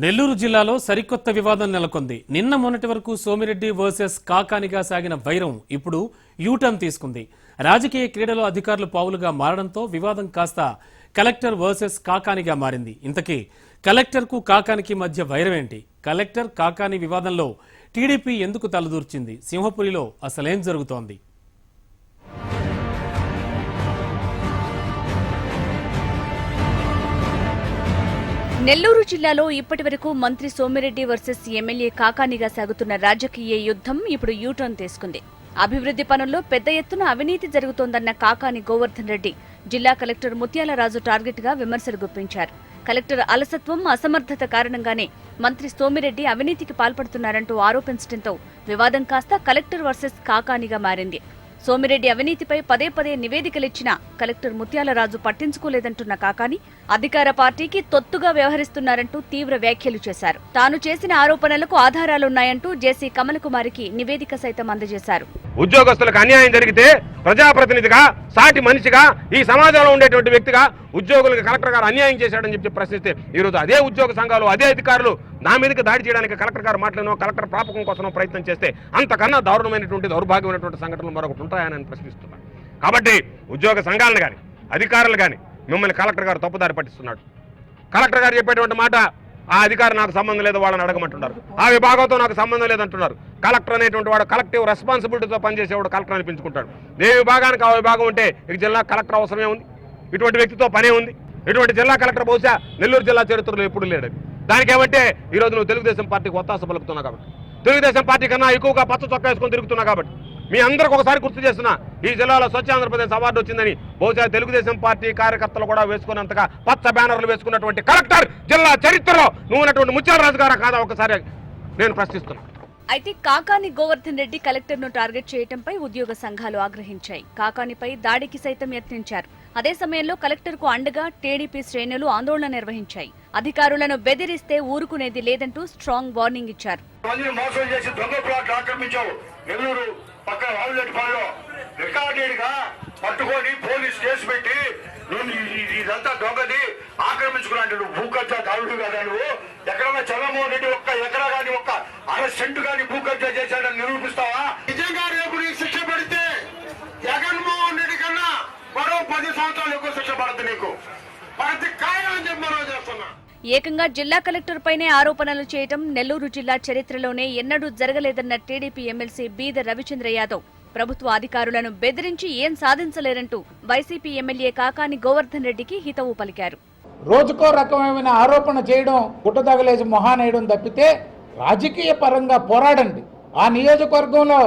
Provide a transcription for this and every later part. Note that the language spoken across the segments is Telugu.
నెల్లూరు జిల్లాలో సరికొత్త వివాదం నెలకొంది. నిన్న మొన్నటి వరకు సోమిరెడ్డి వర్సెస్ కాకానిగా సాగిన వైరం ఇప్పుడు యూటర్న్ తీసుకుంది. రాజకీయ క్రీడలో అధికారులు పావులుగా మారడంతో వివాదం కాస్త కలెక్టర్ వర్సెస్ కాకానిగా మారింది. ఇంతకీ కలెక్టర్కు కాకానికి మధ్య వైరం ఏంటి? కలెక్టర్ కాకాని వివాదంలో టీడీపీ ఎందుకు తలదూర్చింది? సింహపురిలో అసలేం జరుగుతోంది? నెల్లూరు జిల్లాలో ఇప్పటివరకు మంత్రి సోమిరెడ్డి వర్సెస్ ఎమ్మెల్యే కాకానిగా సాగుతున్న రాజకీయ యుద్ధం ఇప్పుడు యూటర్న్ తీసుకుంది. అభివృద్ధి పనుల్లో పెద్ద ఎత్తున అవినీతి జరుగుతోందన్న కాకాని గోవర్ధన్ రెడ్డి జిల్లా కలెక్టర్ ముత్యాలరాజు టార్గెట్ గా విమర్శలు గుప్పించారు. కలెక్టర్ అలసత్వం, అసమర్థత కారణంగానే మంత్రి సోమిరెడ్డి అవినీతికి పాల్పడుతున్నారంటూ ఆరోపించడంతో వివాదం కాస్త కలెక్టర్ వర్సెస్ కాకానిగా మారింది. సోమిరెడ్డి అవినీతిపై పదే పదే నివేదికలిచ్చినా కలెక్టర్ ముత్యాలరాజు పట్టించుకోలేదంటున్న కాకాని అధికార పార్టీకి తొత్తుగా వ్యవహరిస్తున్నారంటూ తీవ్ర వ్యాఖ్యలు చేశారు. తాను చేసిన ఆరోపణలకు ఆధారాలున్నాయంటూ జేసీ కమల్ కుమార్కి నివేదిక సైతం అందజేశారు. ఉద్యోగస్తులకు అన్యాయం జరిగితే ప్రజాప్రతినిధిగా, సాటి మనిషిగా, ఈ సమాజంలో ఉండేటువంటి వ్యక్తిగా ఉద్యోగులకు కలెక్టర్ గారు అన్యాయం చేశాడని చెప్పి ప్రశ్నిస్తే ఈరోజు అదే ఉద్యోగ సంఘాలు, అదే అధికారులు నా మీదకి దాడి చేయడానికి కలెక్టర్ గారు మాటలను, కలెక్టర్ ప్రాపకం కోసం ప్రయత్నం చేస్తే అంతకన్నా దారుణమైనటువంటి దౌర్భాగ్యమైనటువంటి సంఘటనలు మరొకటి ఉంటాయని ప్రశ్నిస్తున్నాను. కాబట్టి ఉద్యోగ సంఘాలను కానీ, అధికారులు కానీ మిమ్మల్ని కలెక్టర్ గారు తప్పుదారి పట్టిస్తున్నాడు. కలెక్టర్ గారు చెప్పేటువంటి మాట, ఆ అధికారి నాకు సంబంధం లేదు, వాళ్ళని అడగమంటున్నారు. ఆ విభాగంతో నాకు సంబంధం లేదంటున్నారు. కలెక్టర్ అనేటువంటి వాడు కలెక్టివ్ రెస్పాన్సిబిలిటీతో పనిచేసేవాడు కలెక్టర్ అనిపించుకుంటాడు. ఏ విభాగానికి ఆ విభాగం ఉంటే ఇక జిల్లా కలెక్టర్ అవసరమే ఉంది. ఇటువంటి వ్యక్తితో పనే ఉంది. ఇటువంటి జిల్లా కలెక్టర్ బహుశా నెల్లూరు జిల్లా చరిత్రలో ఎప్పుడు లేడు. దానికి ఏమంటే ఈరోజు నువ్వు తెలుగుదేశం పార్టీకి ఒత్తాస పలుకుతున్నావు కాబట్టి, తెలుగుదేశం పార్టీ కన్నా ఎక్కువగా పచ్చ చొక్కా వేసుకొని తిరుగుతున్నావు కాబట్టి మీ అందరికి ఒకసారి గుర్తు చేస్తున్నా, ఈ జిల్లాలో స్వచ్ఛ ఆంధ్రప్రదేశ్ అవార్డు వచ్చిందని బహుశా తెలుగుదేశం పార్టీ కార్యకర్తలు కూడా వేసుకున్నంతగా పచ్చ బ్యానర్లు వేసుకున్నటువంటి కలెక్టర్ జిల్లా చరిత్రలో నువ్వు ఉన్నటువంటి ముత్యాలరాజు గారా కాదా ఒకసారి నేను ప్రశ్నిస్తున్నా. అయితే కాకాని గోవర్ధన్ రెడ్డి కలెక్టర్ ను టార్గెట్ చేయడంపై ఉద్యోగ సంఘాలు ఆగ్రహించాయి. కాకానిపై దాడికి సైతం యత్నించారు. అదే సమయంలో కలెక్టర్ కు అండగా టీడీపీ శ్రేణులు ఆందోళన నిర్వహించాయి. అధికారులను బెదిరిస్తే ఊరుకునేది లేదంటూ స్ట్రాంగ్ వార్నింగ్ ఇచ్చారు. పట్టుకొని పోలీస్ కేసు పెట్టి ఇదంతా దొంగది ఆక్రమించుకున్నాడు, భూ కబ్జా దారుడు కదా నువ్వు. ఎక్కడన్నా చంద్రమోహన్ రెడ్డి ఒక్క ఎకరా కానీ ఒక్క అరసెంటు కానీ భూ కబ్జా చేశాడని నిరూపిస్తావా? నిజంగా రేపు నీకు శిక్ష పడితే జగన్మోహన్ రెడ్డి కన్నా మరో 10 సంవత్సరాలు ఎక్కువ శిక్ష పడుతుంది. నీకు పడితే ఖాయం చెప్పి మనం చేస్తున్నా. ఏకంగా జిల్లా కలెక్టర్ పైనే ఆరోపణలు చేయటం నెల్లూరు జిల్లా చరిత్రలోనే ఎన్నడూ జరగలేదన్న టీడీపీ ఎమ్మెల్సీ బీద రవిచంద్ర యాదవ్ ప్రభుత్వ అధికారులను బెదిరించి ఏం సాధించలేరంటూ వైసీపీ ఎమ్మెల్యే కాకాని గోవర్ధన్ రెడ్డికి హితవు పలికారు. రోజుకో రకమైన ఆరోపణ చేయడం, గుట్టదగలేసి మొహానేయడం తప్పితే రాజకీయ పరంగా పోరాడండి. ఆ నియోజకవర్గంలో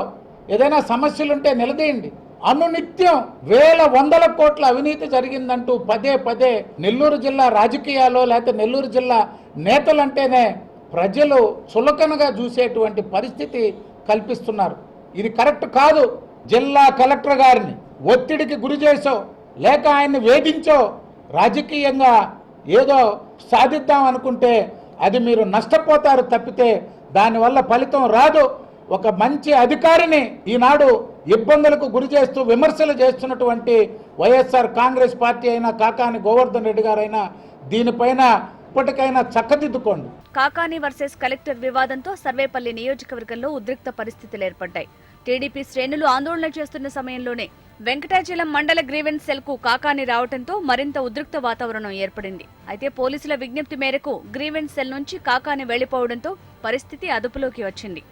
ఏదైనా సమస్యలుంటే నిలదీయండి. అనునిత్యం వేల వందల కోట్ల అవినీతి జరిగిందంటూ పదే పదే నెల్లూరు జిల్లా రాజకీయాల్లో లేకపోతే నెల్లూరు జిల్లా నేతలంటేనే ప్రజలు చులకనగా చూసేటువంటి పరిస్థితి కల్పిస్తున్నారు. ఇది కరెక్ట్ కాదు. జిల్లా కలెక్టర్ గారిని ఒత్తిడికి గురి చేసో లేక ఆయన్ని వేధించో రాజకీయంగా ఏదో సాధిద్దాం అనుకుంటే అది మీరు నష్టపోతారు తప్పితే దానివల్ల ఫలితం రాదు. ఒక మంచి అధికారిని ఈనాడు ఇబ్బందులకు గురి చేస్తూ విమర్శలు చేస్తున్నటువంటి వైఎస్ఆర్ కాంగ్రెస్ పార్టీ అయినా కాకాని గోవర్ధన్ రెడ్డి గారైనా దీనిపైన ఇప్పటికైనా చక్కదిద్దుకోండి. కాకాని వర్సెస్ కలెక్టర్ వివాదంతో సర్వేపల్లి నియోజకవర్గంలో ఉద్రిక్త పరిస్థితులు ఏర్పడ్డాయి. టీడీపీ శ్రేణులు ఆందోళన చేస్తున్న సమయంలోనే వెంకటాచలం మండల గ్రీవెన్స్ సెల్ కు కాకాని రావడంతో మరింత ఉద్రిక్త వాతావరణం ఏర్పడింది. అయితే పోలీసుల విజ్ఞప్తి మేరకు గ్రీవెన్స్ సెల్ నుంచి కాకాని వెళ్లిపోవడంతో పరిస్థితి అదుపులోకి వచ్చింది.